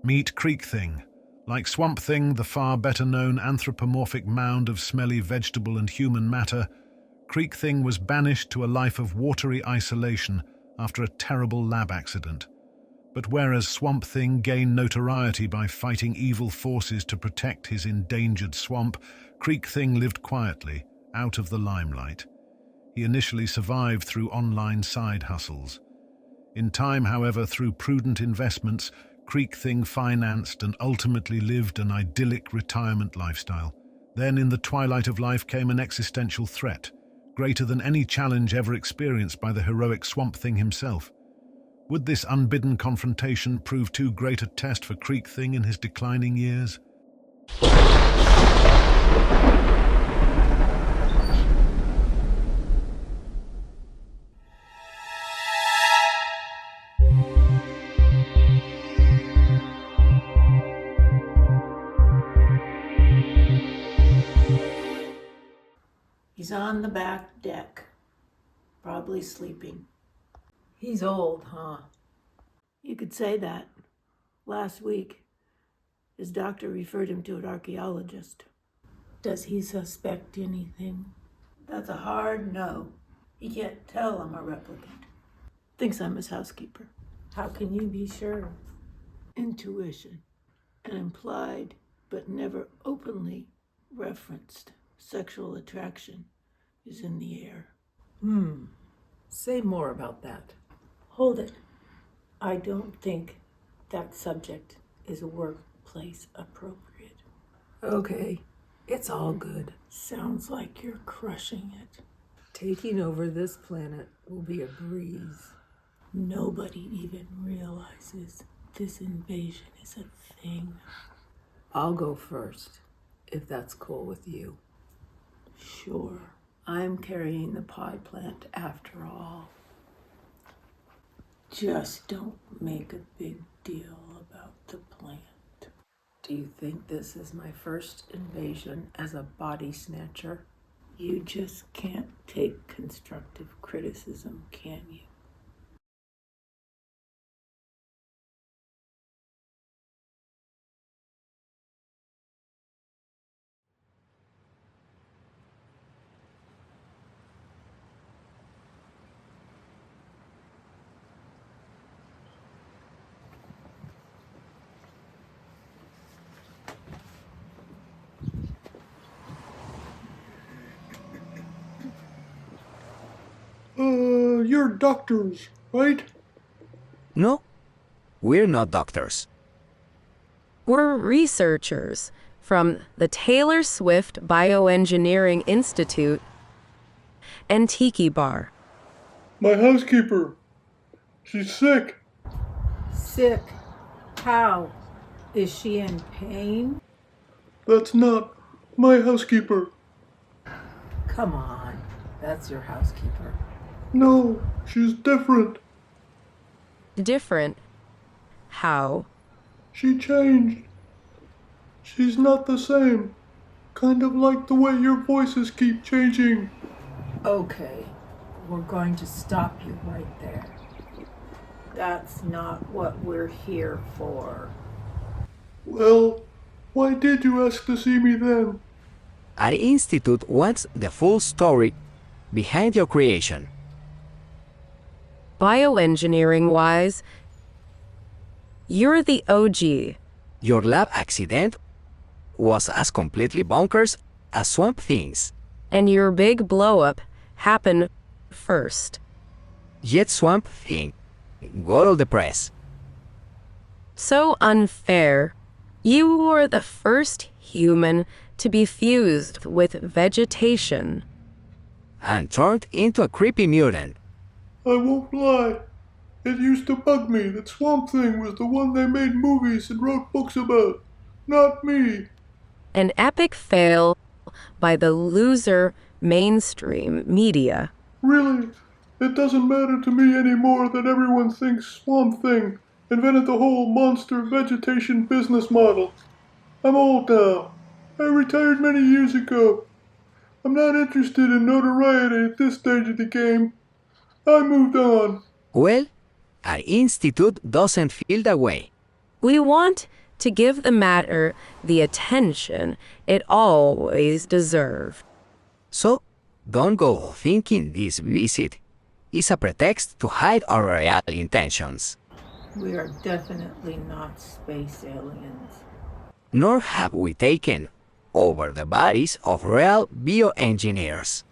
Meet Creek Thing. Like Swamp Thing, the far better known anthropomorphic mound of smelly vegetable and human matter, Creek Thing was banished to a life of watery isolation after a terrible lab accident. But whereas Swamp Thing gained notoriety by fighting evil forces to protect his endangered swamp, Creek Thing lived quietly, out of the limelight. He initially survived through online side hustles. In time, however, through prudent investments, Creek Thing financed and ultimately lived an idyllic retirement lifestyle. Then, in the twilight of life, came an existential threat, greater than any challenge ever experienced by the heroic Swamp Thing himself. Would this unbidden confrontation prove too great a test for Creek Thing in his declining years? He's on the back deck, probably sleeping. He's old, huh? You could say that. Last week, his doctor referred him to an archaeologist. Does he suspect anything? That's a hard no. He can't tell I'm a replicant. Thinks I'm his housekeeper. How can you be sure? Intuition. An implied, but never openly referenced sexual attraction is in the air. Say more about that. Hold it. I don't think that subject is workplace appropriate. Okay, it's all good. Sounds like you're crushing it. Taking over this planet will be a breeze. Nobody even realizes this invasion is a thing. I'll go first, if that's cool with you. Sure. I'm carrying the pod plant after all. Just don't make a big deal about the plant. Do you think this is my first invasion as a body snatcher? You just can't take constructive criticism, can you? You're doctors, right? No, we're not doctors. We're researchers from the Taylor Swift Bioengineering Institute and Tiki Bar. My housekeeper. She's sick. Sick? How? Is she in pain? That's not my housekeeper. Come on, that's your housekeeper. No, she's different. Different? How? She changed. She's not the same. Kind of like the way your voices keep changing. Okay, we're going to stop you right there. That's not what we're here for. Well, why did you ask to see me then? Our institute wants the full story behind your creation. Bioengineering-wise, you're the OG. Your lab accident was as completely bonkers as Swamp Things. And your big blow-up happened first. Yet Swamp Thing got all the press. So unfair. You were the first human to be fused with vegetation. And turned into a creepy mutant. I won't lie. It used to bug me that Swamp Thing was the one they made movies and wrote books about. Not me. An epic fail by the loser mainstream media. Really, it doesn't matter to me anymore that everyone thinks Swamp Thing invented the whole monster vegetation business model. I'm old now. I retired many years ago. I'm not interested in notoriety at this stage of the game. I moved on. Well, our institute doesn't feel that way. We want to give the matter the attention it always deserves. So, don't go thinking this visit is a pretext to hide our real intentions. We are definitely not space aliens. Nor have we taken over the bodies of real bioengineers.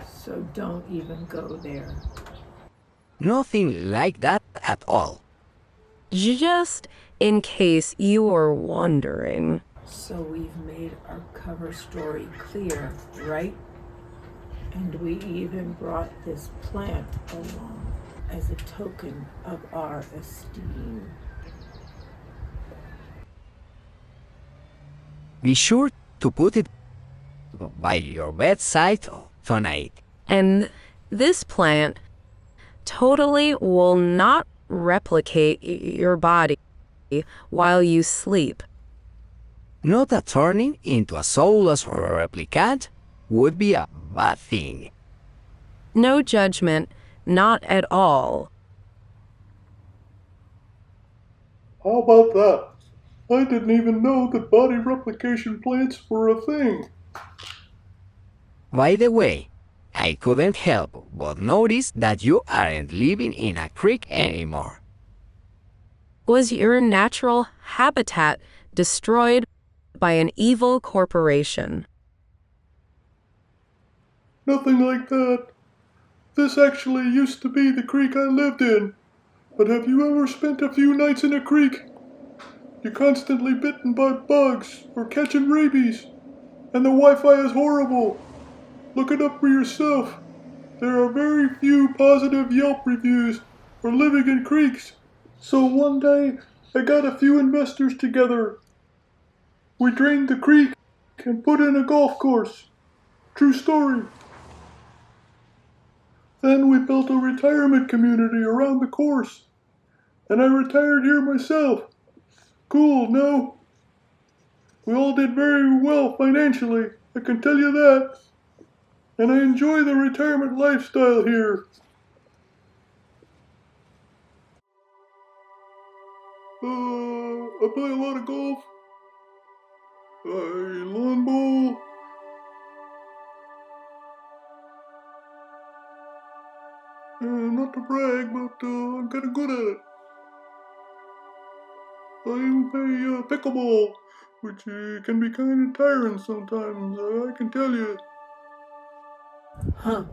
So don't even go there. Nothing like that at all. Just in case you were wondering. So we've made our cover story clear, right? And we even brought this plant along as a token of our esteem. Be sure to put it by your bedside tonight. And this plant totally will not replicate your body while you sleep. Not that turning into a soulless replicant would be a bad thing. No judgment, not at all. How about that? I didn't even know that body replication plants were a thing. By the way, I couldn't help but notice that you aren't living in a creek anymore. Was your natural habitat destroyed by an evil corporation? Nothing like that. This actually used to be the creek I lived in. But have you ever spent a few nights in a creek? You're constantly bitten by bugs or catching rabies. And the Wi-Fi is horrible. Look it up for yourself. There are very few positive Yelp reviews for living in creeks. So one day, I got a few investors together. We drained the creek and put in a golf course. True story. Then we built a retirement community around the course. And I retired here myself. Cool, no? We all did very well financially, I can tell you that. And I enjoy the retirement lifestyle here. I play a lot of golf. I lawn bowl. Not to brag, but I'm kind of good at it. I even play pickleball, which can be kind of tiring sometimes, I can tell you. Huh.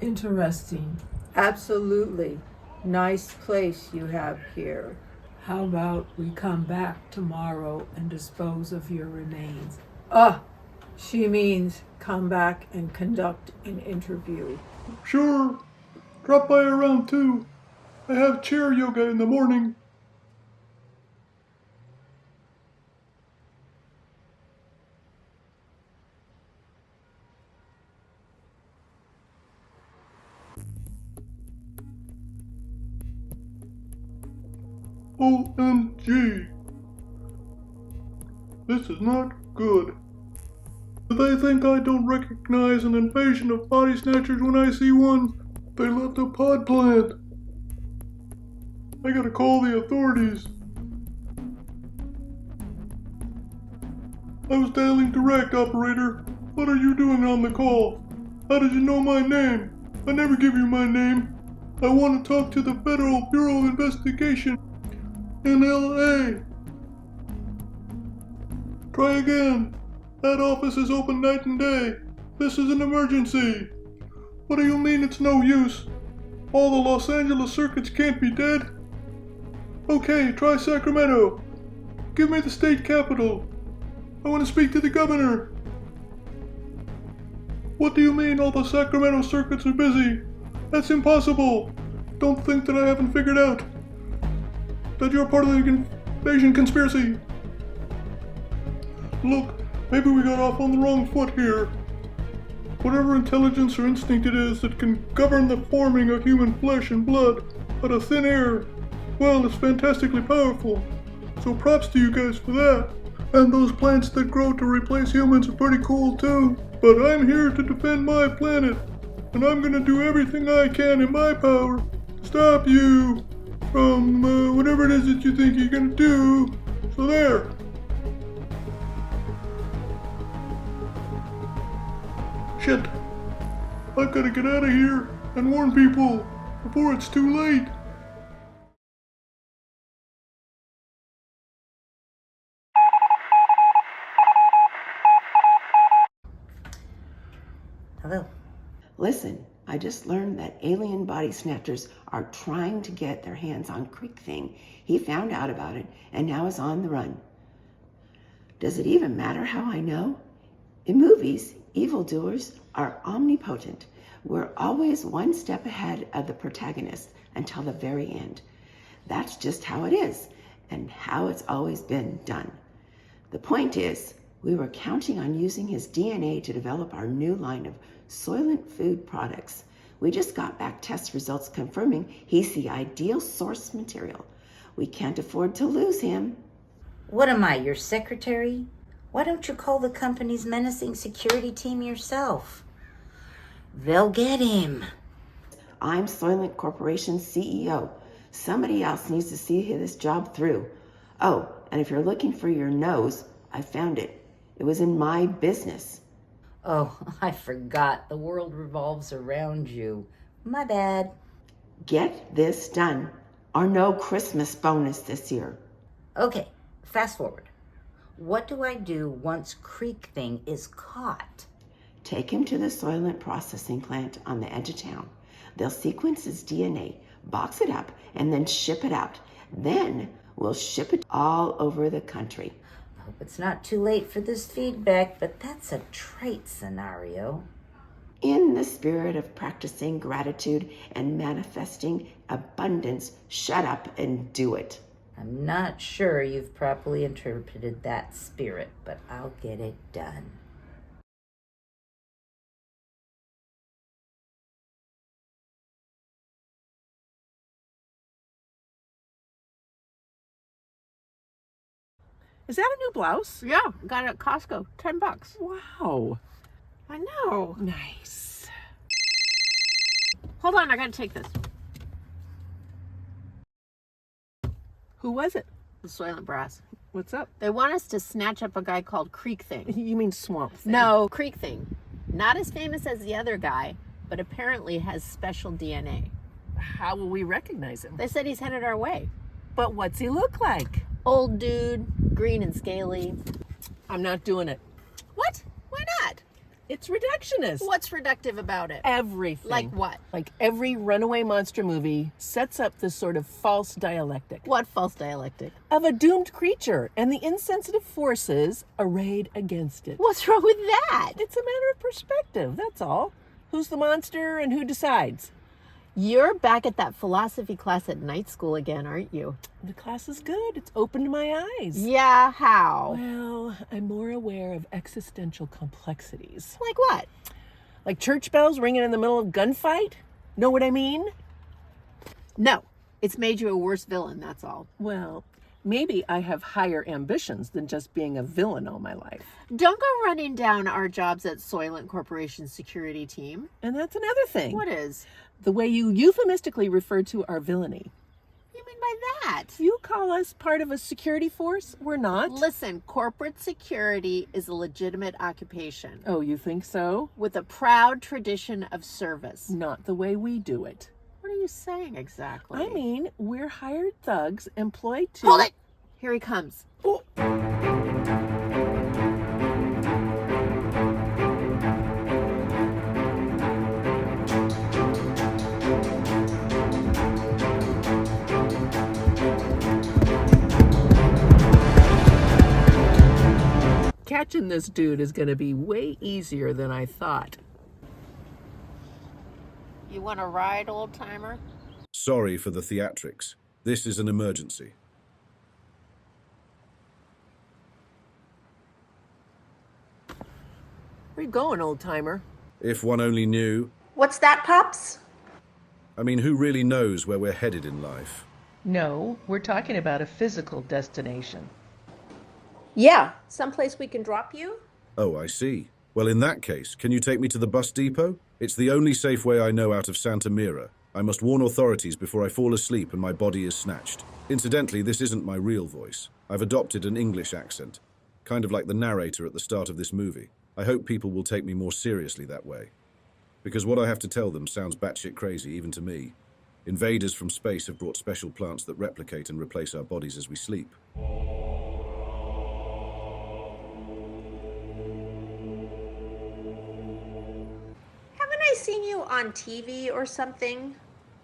Interesting. Absolutely. Nice place you have here. How about we come back tomorrow and dispose of your remains? She means come back and conduct an interview. Sure. Drop by around 2. I have chair yoga in the morning. OMG. This is not good. They think I don't recognize an invasion of body snatchers when I see one. They left a pod plant. I gotta call the authorities. I was dialing direct, operator. What are you doing on the call? How did you know my name? I never give you my name. I want to talk to the Federal Bureau of Investigation in LA. Try again. That office is open night and day. This is an emergency. What do you mean it's no use? All the Los Angeles circuits can't be dead? Okay, try Sacramento. Give me the state capital. I want to speak to the governor. What do you mean all the Sacramento circuits are busy? That's impossible. Don't think that I haven't figured out that you're part of the invasion conspiracy. Look, maybe we got off on the wrong foot here. Whatever intelligence or instinct it is that can govern the forming of human flesh and blood out of thin air, well, it's fantastically powerful. So props to you guys for that. And those plants that grow to replace humans are pretty cool too. But I'm here to defend my planet. And I'm gonna do everything I can in my power to stop you. from whatever it is that you think you're gonna do. So there. Shit. I've gotta get out of here and warn people before it's too late. Hello. Listen, I just learned that alien body snatchers are trying to get their hands on Creek Thing. He found out about it and now is on the run. Does it even matter how I know? In movies, evildoers are omnipotent. We're always one step ahead of the protagonist until the very end. That's just how it is and how it's always been done. The point is, we were counting on using his DNA to develop our new line of Soylent food products. We just got back test results confirming he's the ideal source material. We can't afford to lose him. What am I, your secretary? Why don't you call the company's menacing security team yourself? They'll get him. I'm Soylent Corporation's CEO. Somebody else needs to see this job through. Oh, and if you're looking for your nose, I found it. It was in my business. Oh, I forgot. The world revolves around you. My bad. Get this done, or no Christmas bonus this year. Okay, fast forward. What do I do once Creek Thing is caught? Take him to the Soylent processing plant on the edge of town. They'll sequence his DNA, box it up, and then ship it out. Then we'll ship it all over the country. I hope it's not too late for this feedback, but that's a trite scenario. In the spirit of practicing gratitude and manifesting abundance, shut up and do it. I'm not sure you've properly interpreted that spirit, but I'll get it done. Is that a new blouse? Yeah, got it at Costco. $10. Wow. I know. Nice. Hold on, I gotta take this. Who was it? The Soylent Brass. What's up? They want us to snatch up a guy called Creek Thing. You mean Swamp Thing? No, Creek Thing. Not as famous as the other guy, but apparently has special DNA. How will we recognize him? They said he's headed our way. But what's he look like? Old dude, green and scaly. I'm not doing it. What? Why not? It's reductionist. What's reductive about it? Everything. Like what? Like every runaway monster movie sets up this sort of false dialectic. What false dialectic? Of a doomed creature and the insensitive forces arrayed against it. What's wrong with that? It's a matter of perspective, that's all. Who's the monster and who decides? You're back at that philosophy class at night school again, aren't you? The class is good. It's opened my eyes. Yeah, how? Well, I'm more aware of existential complexities. Like what? Like church bells ringing in the middle of a gunfight? Know what I mean? No, it's made you a worse villain, that's all. Well, maybe I have higher ambitions than just being a villain all my life. Don't go running down our jobs at Soylent Corporation's security team. And that's another thing. What is? The way you euphemistically refer to our villainy. What do you mean by that? You call us part of a security force? We're not. Listen, corporate security is a legitimate occupation. Oh, you think so? With a proud tradition of service. Not the way we do it. What are you saying exactly? I mean, we're hired thugs employed to... Hold it! Here he comes. Oh. Catching this dude is going to be way easier than I thought. You want to ride, old timer? Sorry for the theatrics. This is an emergency. Where you going, old timer? If one only knew. What's that, Pops? I mean, who really knows where we're headed in life? No, we're talking about a physical destination. Yeah, someplace we can drop you? Oh, I see. Well, in that case, can you take me to the bus depot? It's the only safe way I know out of Santa Mira. I must warn authorities before I fall asleep and my body is snatched. Incidentally, this isn't my real voice. I've adopted an English accent, kind of like the narrator at the start of this movie. I hope people will take me more seriously that way. Because what I have to tell them sounds batshit crazy, even to me. Invaders from space have brought special plants that replicate and replace our bodies as we sleep. Haven't I seen you on TV or something?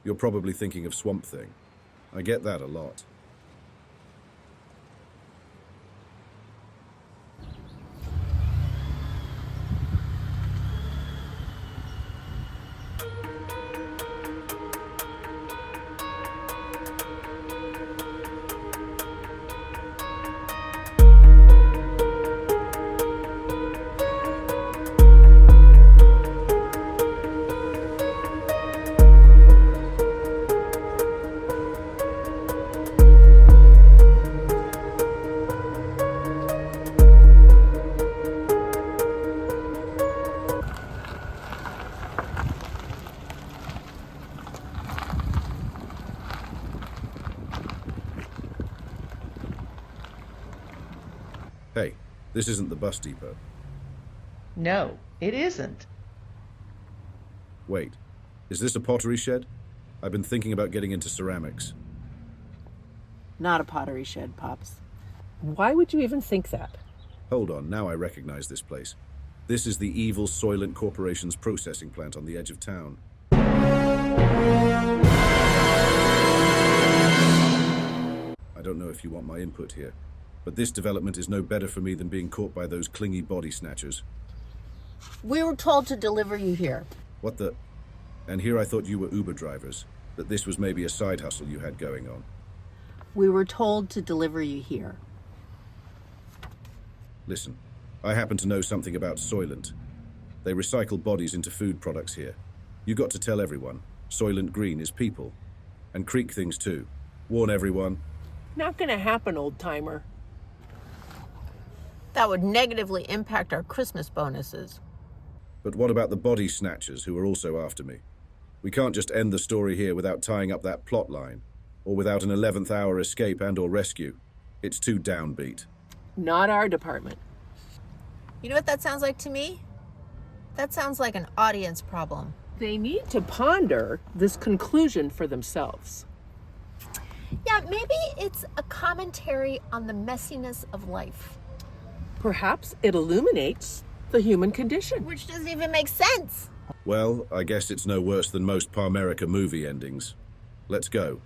You're probably thinking of Swamp Thing. I get that a lot. Hey, this isn't the bus depot. No, it isn't. Wait, is this a pottery shed? I've been thinking about getting into ceramics. Not a pottery shed, Pops. Why would you even think that? Hold on, now I recognize this place. This is the evil Soylent Corporation's processing plant on the edge of town. I don't know if you want my input here, but this development is no better for me than being caught by those clingy body snatchers. We were told to deliver you here. What the? And here I thought you were Uber drivers, that this was maybe a side hustle you had going on. We were told to deliver you here. Listen, I happen to know something about Soylent. They recycle bodies into food products here. You got to tell everyone, Soylent Green is people. And Creek things too. Warn everyone. Not gonna happen, old-timer. That would negatively impact our Christmas bonuses. But what about the body snatchers who are also after me? We can't just end the story here without tying up that plot line, or without an 11th hour escape and/or rescue. It's too downbeat. Not our department. You know what that sounds like to me? That sounds like an audience problem. They need to ponder this conclusion for themselves. Yeah, maybe it's a commentary on the messiness of life. Perhaps it illuminates the human condition. Which doesn't even make sense. Well, I guess it's no worse than most Parmerica movie endings. Let's go.